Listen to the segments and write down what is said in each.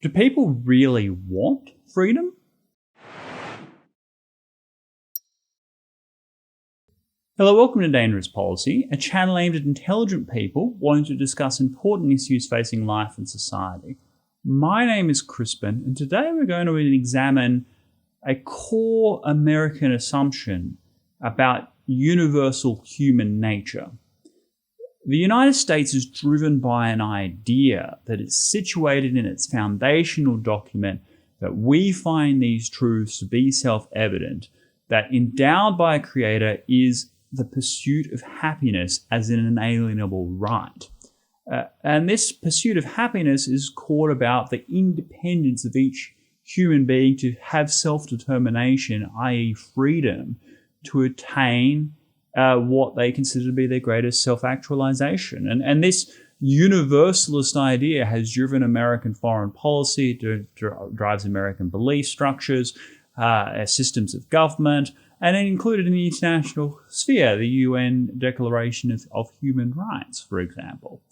Do people really want freedom? Hello, welcome to Dangerous Policy, a channel aimed at intelligent people wanting to discuss important issues facing life and society. My name is Crispin, and today we're going to examine a core American assumption about universal human nature. The United States is driven by an idea that is situated in its foundational document that we find these truths to be self-evident, that endowed by a creator is the pursuit of happiness as an inalienable right. And this pursuit of happiness is called about the independence of each human being to have self-determination, i.e. freedom, to attain what they consider to be their greatest self-actualization. And this universalist idea has driven American foreign policy, drives American belief structures, systems of government, and then included in the international sphere, the UN Declaration of Human Rights, for example.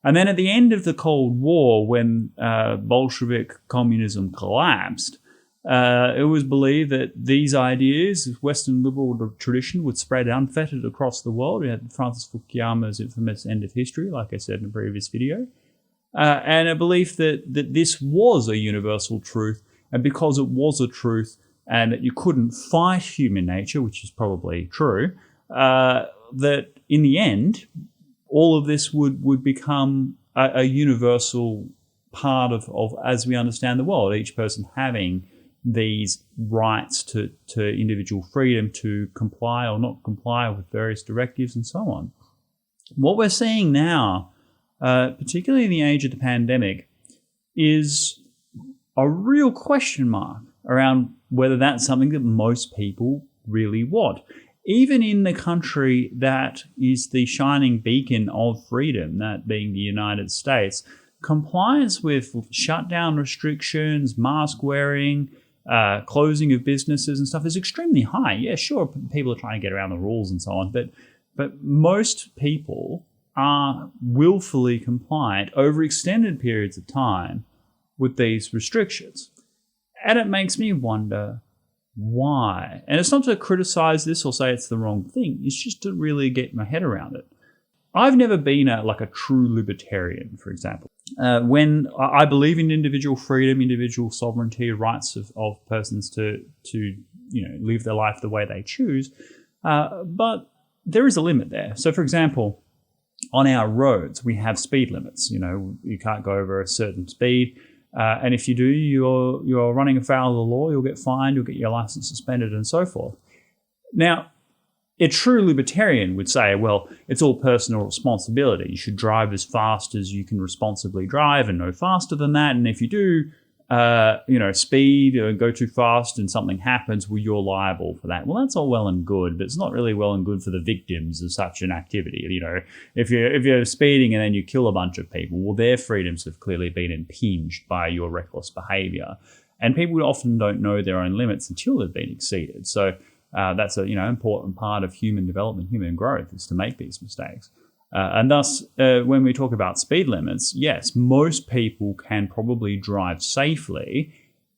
And then at the end of the Cold War, when Bolshevik communism collapsed, it was believed that these ideas, Western liberal tradition, would spread unfettered across the world. We had Francis Fukuyama's infamous End of History, like I said in a previous video, and a belief that this was a universal truth, and because it was a truth and that you couldn't fight human nature, which is probably true, that in the end, all of this would become a universal part of as we understand the world, each person having these rights to individual freedom to comply or not comply with various directives and so on. What we're seeing now, particularly in the age of the pandemic, is a real question mark around whether that's something that most people really want. Even in the country that is the shining beacon of freedom, that being the United States, compliance with shutdown restrictions, mask wearing, closing of businesses and stuff is extremely high. Yeah, sure, people are trying to get around the rules and so on, but most people are willfully compliant over extended periods of time with these restrictions. And it makes me wonder why. And it's not to criticize this or say it's the wrong thing. It's just to really get my head around it. I've never been a true libertarian, for example. When I believe in individual freedom, individual sovereignty, rights of persons to live their life the way they choose, but there is a limit there. So, for example, on our roads, we have speed limits. You can't go over a certain speed. And if you do, you're running afoul of the law, you'll get fined, you'll get your license suspended and so forth. Now, a true libertarian would say, well, it's all personal responsibility. You should drive as fast as you can responsibly drive and no faster than that. And if you do, speed or go too fast and something happens, well, you're liable for that. Well, that's all well and good, but it's not really well and good for the victims of such an activity. If you're speeding and then you kill a bunch of people, well, their freedoms have clearly been impinged by your reckless behavior. And people often don't know their own limits until they've been exceeded. So that's a important part of human development, human growth, is to make these mistakes. And thus, when we talk about speed limits, yes, most people can probably drive safely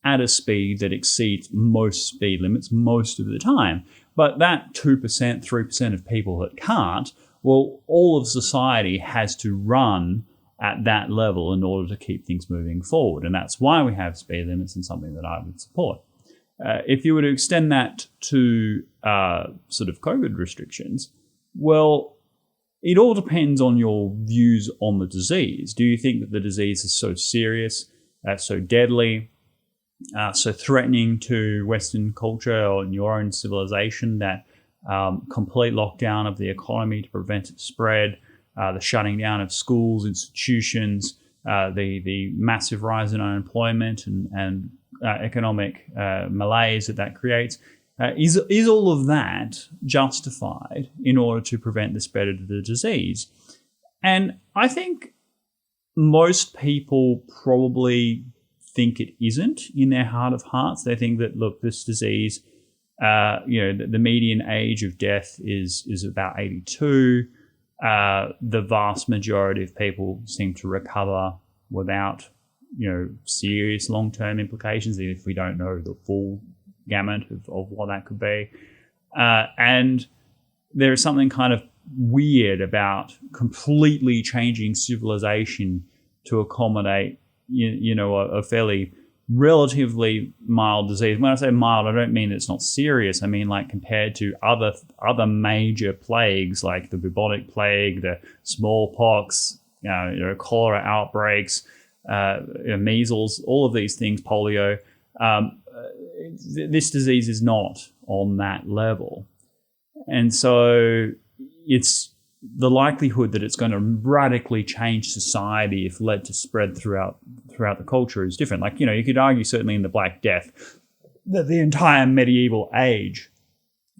at a speed that exceeds most speed limits most of the time. But that 2%, 3% of people that can't, well, all of society has to run at that level in order to keep things moving forward. And that's why we have speed limits, and something that I would support. If you were to extend that to sort of COVID restrictions, well, it all depends on your views on the disease. Do you think that the disease is so serious, so deadly, so threatening to Western culture or your own civilization that complete lockdown of the economy to prevent its spread, the shutting down of schools, institutions, the massive rise in unemployment and economic malaise that creates, is all of that justified in order to prevent the spread of the disease? And I think most people probably think it isn't in their heart of hearts. They think that, look, this disease, the median age of death is about 82. The vast majority of people seem to recover without serious long-term implications, even if we don't know the full gamut of what that could be. And there is something kind of weird about completely changing civilization to accommodate, a fairly relatively mild disease. When I say mild, I don't mean it's not serious. I mean, like, compared to other major plagues like the bubonic plague, the smallpox, cholera outbreaks, measles, all of these things, polio. This disease is not on that level. And so it's the likelihood that it's going to radically change society if led to spread throughout the culture is different. Like, you could argue certainly in the Black Death that the entire medieval age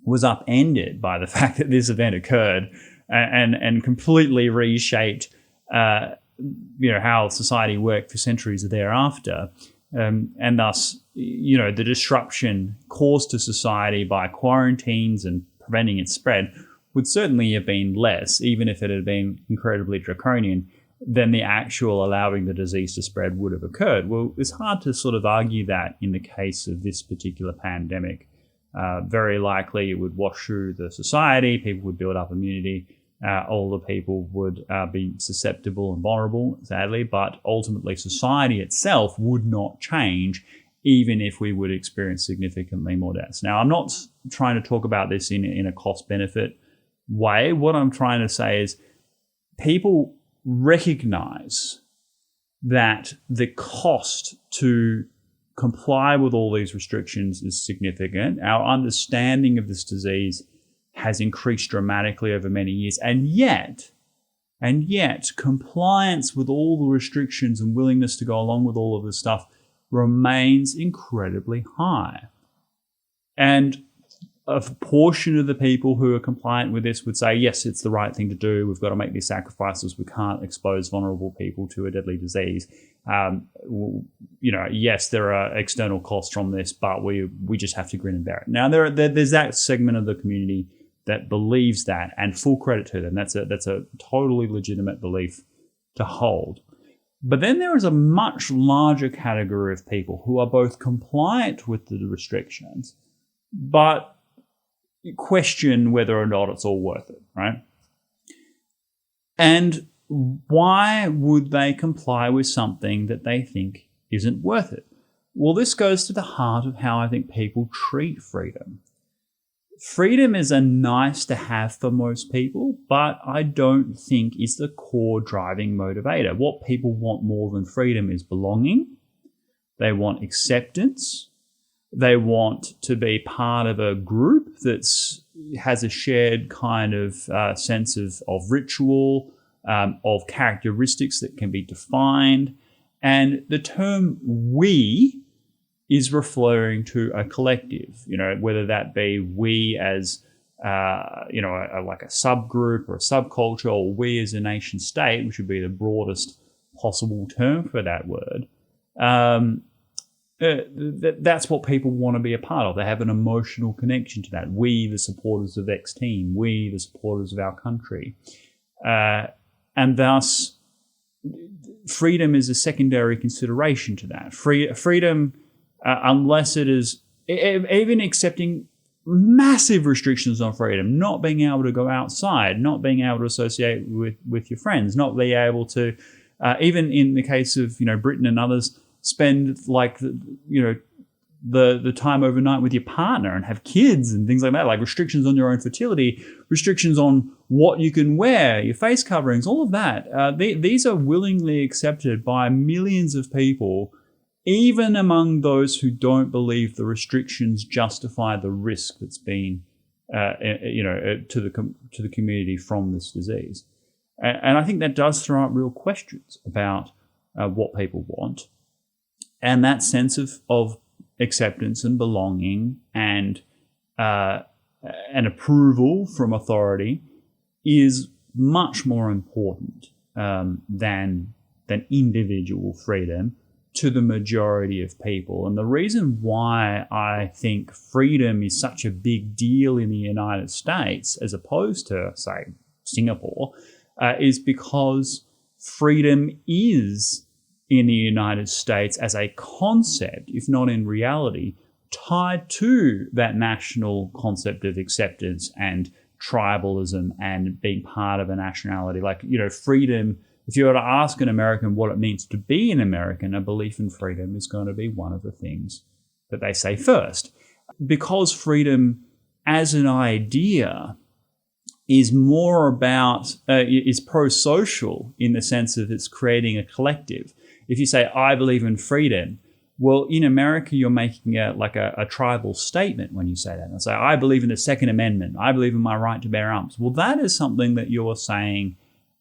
was upended by the fact that this event occurred and completely reshaped how society worked for centuries thereafter. And thus, the disruption caused to society by quarantines and preventing its spread would certainly have been less, even if it had been incredibly draconian, than the actual allowing the disease to spread would have occurred. Well, it's hard to sort of argue that in the case of this particular pandemic. Very likely it would wash through the society, people would build up immunity, older people would be susceptible and vulnerable, sadly, but ultimately society itself would not change, even if we would experience significantly more deaths. Now, I'm not trying to talk about this in a cost-benefit way. What I'm trying to say is people recognize that the cost to comply with all these restrictions is significant. Our understanding of this disease has increased dramatically over many years, and yet compliance with all the restrictions and willingness to go along with all of this stuff remains incredibly high. And a portion of the people who are compliant with this would say, yes, it's the right thing to do. We've got to make these sacrifices. We can't expose vulnerable people to a deadly disease. Yes, there are external costs from this, but we just have to grin and bear it. Now, there's that segment of the community that believes that, and full credit to them. That's a totally legitimate belief to hold. But then there is a much larger category of people who are both compliant with the restrictions, but question whether or not it's all worth it, right? And why would they comply with something that they think isn't worth it? Well, this goes to the heart of how I think people treat freedom. Freedom is a nice to have for most people, but I don't think is the core driving motivator. What people want more than freedom is belonging. They want acceptance. They want to be part of a group that has a shared kind of sense of ritual, of characteristics that can be defined. And the term we is referring to a collective, whether that be we as, like a subgroup or a subculture, or we as a nation state, which would be the broadest possible term for that word. That's what people want to be a part of. They have an emotional connection to that. We, the supporters of X team. We, the supporters of our country. And thus, freedom is a secondary consideration to that. Freedom, unless it is, even accepting massive restrictions on freedom, not being able to go outside, not being able to associate with your friends, not being able to, even in the case of Britain and others, spend the time overnight with your partner and have kids and things like that, like restrictions on your own fertility, restrictions on what you can wear, your face coverings, all of that. These are willingly accepted by millions of people, even among those who don't believe the restrictions justify the risk that's been, to the community from this disease. And I think that does throw up real questions about what people want. And that sense of acceptance and belonging and approval from authority is much more important than individual freedom to the majority of people. And the reason why I think freedom is such a big deal in the United States as opposed to, say, Singapore, is because freedom is in the United States as a concept, if not in reality, tied to that national concept of acceptance and tribalism and being part of a nationality. Like, freedom, if you were to ask an American what it means to be an American, a belief in freedom is going to be one of the things that they say first. Because freedom as an idea is more about, is pro-social in the sense of it's creating a collective. If you say, I believe in freedom, well, in America, you're making a tribal statement when you say that. And say, I believe in the Second Amendment. I believe in my right to bear arms. Well, that is something that you're saying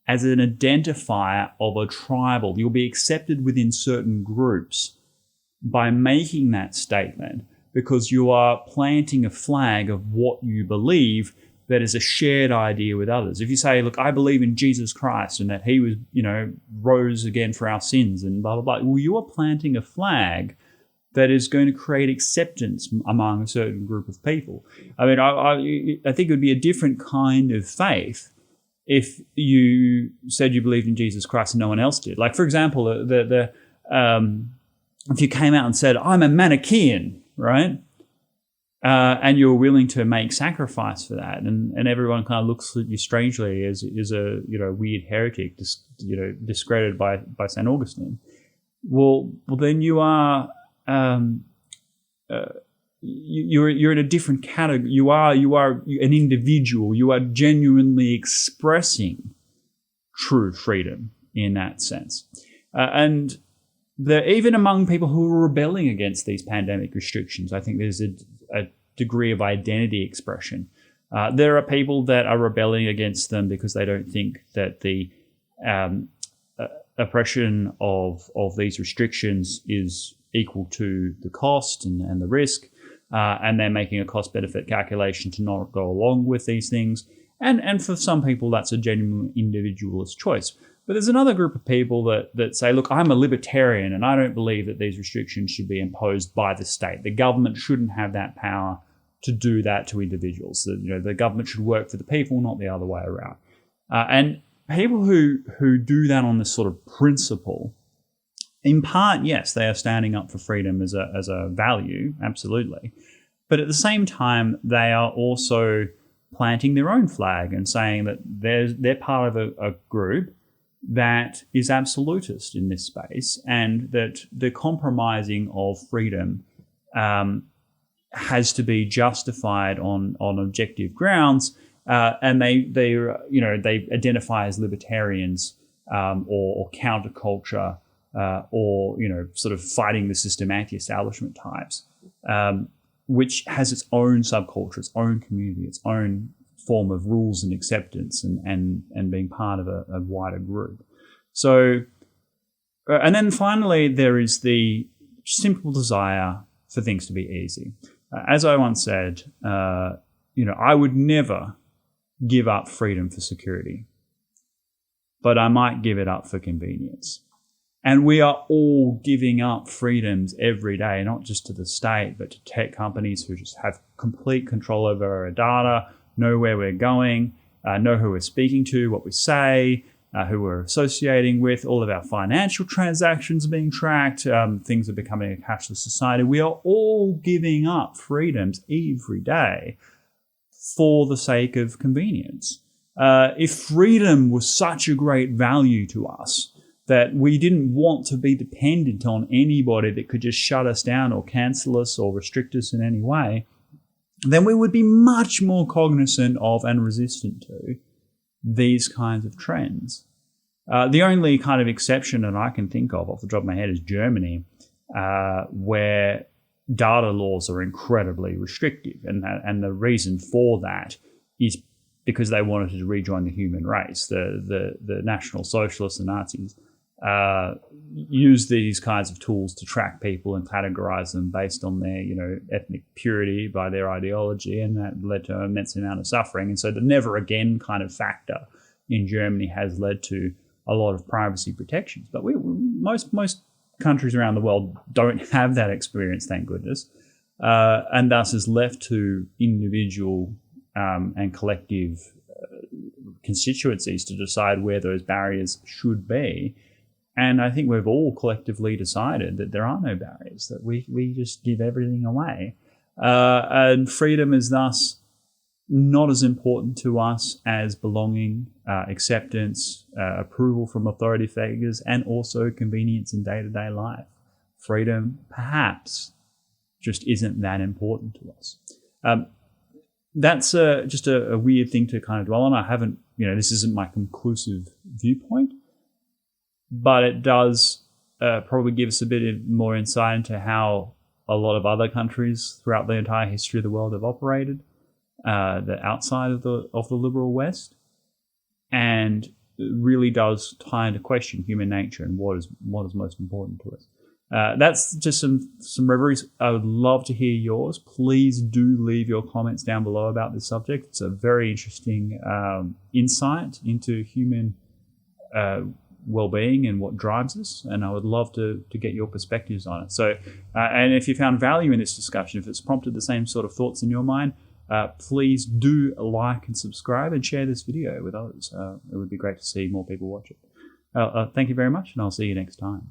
as an identifier of a tribal. You'll be accepted within certain groups by making that statement because you are planting a flag of what you believe that is a shared idea with others. If you say, look, I believe in Jesus Christ and that he was, rose again for our sins and blah, blah, blah. Well, you are planting a flag that is going to create acceptance among a certain group of people. I mean, I think it would be a different kind of faith if you said you believed in Jesus Christ and no one else did. Like, for example, if you came out and said, I'm a Manichaean, right? And you're willing to make sacrifice for that, and everyone kind of looks at you strangely as a weird heretic, discredited by St. Augustine. Well, then you are you're in a different category. You are an individual. You are genuinely expressing true freedom in that sense, and even among people who are rebelling against these pandemic restrictions, I think there's a degree of identity expression. There are people that are rebelling against them because they don't think that the oppression of these restrictions is equal to the cost and the risk, and they're making a cost-benefit calculation to not go along with these things. And for some people, that's a genuine individualist choice. But there's another group of people that say, look, I'm a libertarian and I don't believe that these restrictions should be imposed by the state. The government shouldn't have that power to do that to individuals. The government should work for the people, not the other way around. And people who do that on this sort of principle, in part, yes, they are standing up for freedom as a value, absolutely. But at the same time, they are also planting their own flag and saying that they're part of a group that is absolutist in this space, and that the compromising of freedom has to be justified on objective grounds, and they identify as libertarians or counterculture or sort of fighting the system, anti-establishment types, which has its own subculture, its own community, its own form of rules and acceptance and being part of a wider group. So, and then finally, there is the simple desire for things to be easy. As I once said, I would never give up freedom for security, but I might give it up for convenience. And we are all giving up freedoms every day, not just to the state, but to tech companies who just have complete control over our data, know where we're going, know who we're speaking to, what we say, who we're associating with. All of our financial transactions are being tracked. Things are becoming a cashless society. We are all giving up freedoms every day for the sake of convenience. If freedom was such a great value to us that we didn't want to be dependent on anybody that could just shut us down or cancel us or restrict us in any way, then we would be much more cognizant of and resistant to these kinds of trends. The only kind of exception that I can think of off the top of my head is Germany, where data laws are incredibly restrictive. And the reason for that is because they wanted to rejoin the human race. The National Socialists, the Nazis, use these kinds of tools to track people and categorize them based on their, ethnic purity by their ideology, and that led to an immense amount of suffering. And so the never again kind of factor in Germany has led to a lot of privacy protections. But most countries around the world don't have that experience, thank goodness, and thus is left to individual and collective constituencies to decide where those barriers should be. And I think we've all collectively decided that there are no barriers, that we just give everything away. And freedom is thus not as important to us as belonging, acceptance, approval from authority figures, and also convenience in day-to-day life. Freedom, perhaps, just isn't that important to us. That's just a weird thing to kind of dwell on. I haven't, this isn't my conclusive viewpoint, but it does probably give us a bit more insight into how a lot of other countries throughout the entire history of the world have operated, that outside of the liberal West, and it really does tie into question human nature and what is most important to us. That's just some reveries. I would love to hear yours. Please do leave your comments down below about this subject. It's a very interesting insight into human well-being and what drives us, and I would love to get your perspectives on it. So, and if you found value in this discussion, if it's prompted the same sort of thoughts in your mind, please do like and subscribe and share this video with others. It would be great to see more people watch it. Thank you very much, and I'll see you next time.